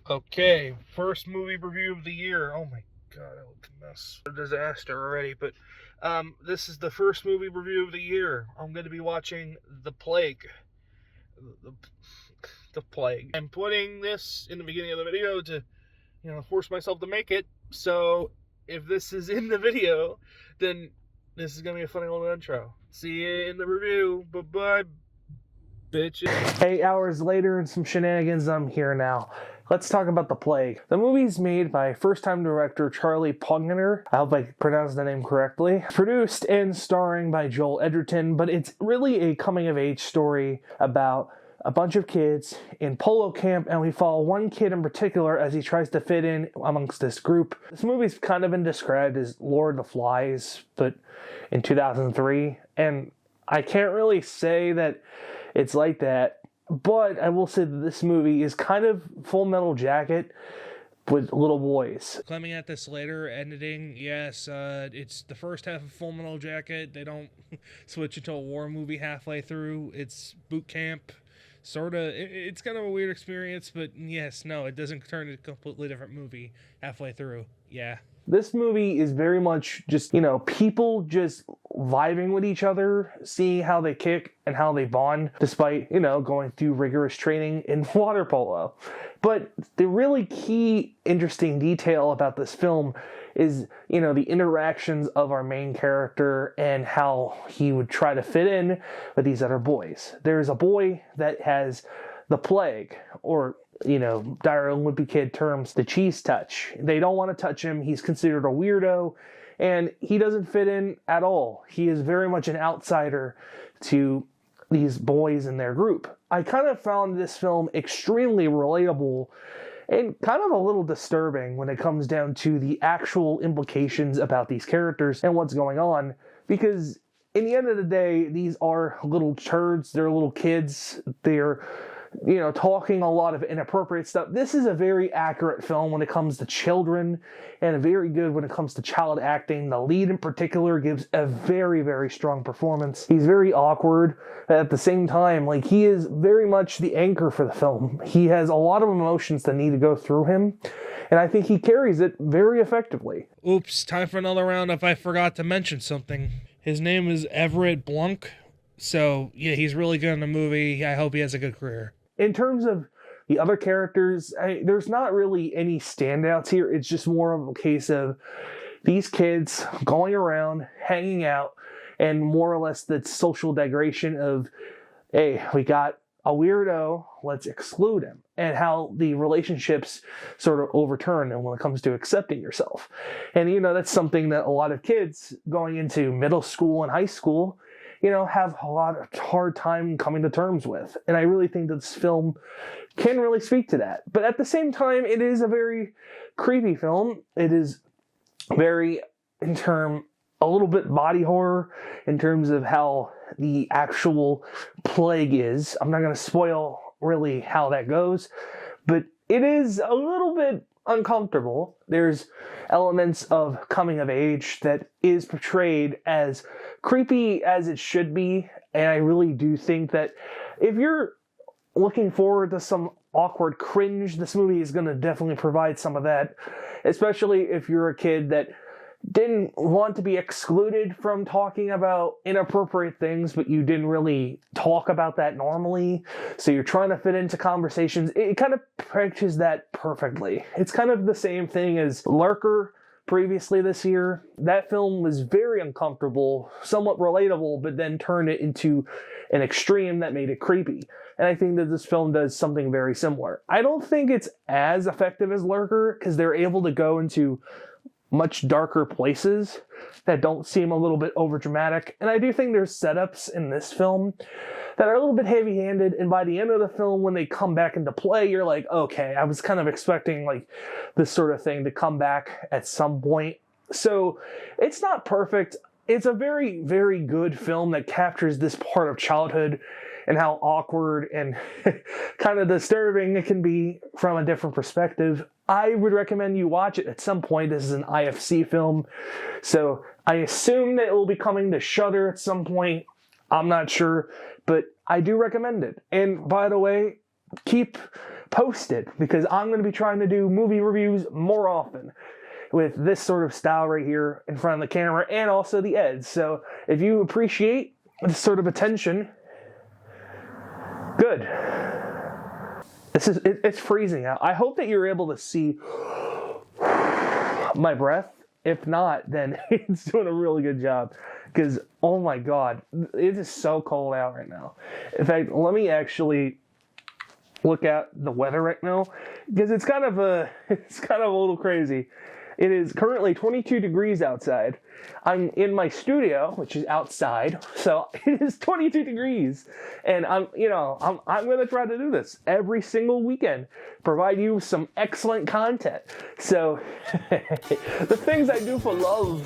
Okay, first movie review of the year. Oh my god, I look a mess. A disaster already, but this is the first movie review of the year. I'm going to be watching The Plague. The, the Plague. I'm putting this in the beginning of the video to, force myself to make it. So if this is in the video, then this is going to be a funny little intro. See you in the review. Bye-bye, bitches. 8 hours later and some shenanigans, I'm here now. Let's talk about The Plague. The movie's made by first-time director Charlie Pogner. I hope I pronounced the name correctly. Produced and starring by Joel Edgerton, but it's really a coming-of-age story about a bunch of kids in polo camp, and we follow one kid in particular as he tries to fit in amongst this group. This movie's kind of been described as Lord of the Flies, but in 2003, and I can't really say that it's like that, but I will say that this movie is kind of Full Metal Jacket with little boys. Coming at this later, editing, yes, it's the first half of Full Metal Jacket. They don't switch into a war movie halfway through. It's boot camp, sort of. It's kind of a weird experience, but yes, no, it doesn't turn into a completely different movie halfway through. Yeah. This movie is very much just, people just vibing with each other, seeing how they kick and how they bond, despite, going through rigorous training in water polo. But the really key, interesting detail about this film is, the interactions of our main character and how he would try to fit in with these other boys. There's a boy that has the plague, or dire Olympic kid terms, the cheese touch. They don't want to touch him. He's considered a weirdo, and he doesn't fit in at all. He is very much an outsider to these boys in their group. I kind of found this film extremely relatable and kind of a little disturbing when it comes down to the actual implications about these characters and what's going on, because in the end of the day, these are little turds. They're little kids. They're talking a lot of inappropriate stuff. This is a very accurate film when it comes to children, and very good when it comes to child acting. The lead in particular gives a very, very strong performance. He's very awkward, but at the same time, he is very much the anchor for the film. He has a lot of emotions that need to go through him, and I think he carries it very effectively. Oops, time for another round if I forgot to mention something. His name is Everett Blunk, so yeah, he's really good in the movie. I hope he has a good career. In terms of the other characters, there's not really any standouts here. It's just more of a case of these kids going around, hanging out, and more or less the social degradation of, hey, we got a weirdo, let's exclude him, and how the relationships sort of overturn and when it comes to accepting yourself. And, that's something that a lot of kids going into middle school and high school have a lot of hard time coming to terms with. And I really think that this film can really speak to that. But at the same time, it is a very creepy film. It is very, a little bit body horror in terms of how the actual plague is. I'm not going to spoil really how that goes, but it is a little bit uncomfortable. There's elements of coming of age that is portrayed as creepy as it should be, and I really do think that if you're looking forward to some awkward cringe, this movie is going to definitely provide some of that, especially if you're a kid that didn't want to be excluded from talking about inappropriate things, but you didn't really talk about that normally, so you're trying to fit into conversations. It kind of pictures that perfectly. It's kind of the same thing as Lurker previously this year. That film was very uncomfortable, somewhat relatable, but then turned it into an extreme that made it creepy. And I think that this film does something very similar. I don't think it's as effective as Lurker, because they're able to go into much darker places that don't seem a little bit overdramatic. And I do think there's setups in this film that are a little bit heavy-handed, and by the end of the film, when they come back into play, you're like, okay, I was kind of expecting this sort of thing to come back at some point. So it's not perfect. It's a very, very good film that captures this part of childhood and how awkward and kind of disturbing it can be from a different perspective. I would recommend you watch it at some point. This is an IFC film, so I assume that it will be coming to Shudder at some point. I'm not sure, but I do recommend it. And by the way, keep post it, because I'm going to be trying to do movie reviews more often with this sort of style right here in front of the camera, and also the eds. So if you appreciate this sort of attention, good. It's freezing out. I hope that you're able to see my breath. If not, then it's doing a really good job, because oh my god, it is so cold out right now. In fact, let me actually look at the weather right now, because it's kind of a little crazy. It is currently 22 degrees outside. I'm in my studio, which is outside, so it is 22 degrees. And I'm going to try to do this every single weekend, provide you some excellent content. So the things I do for love.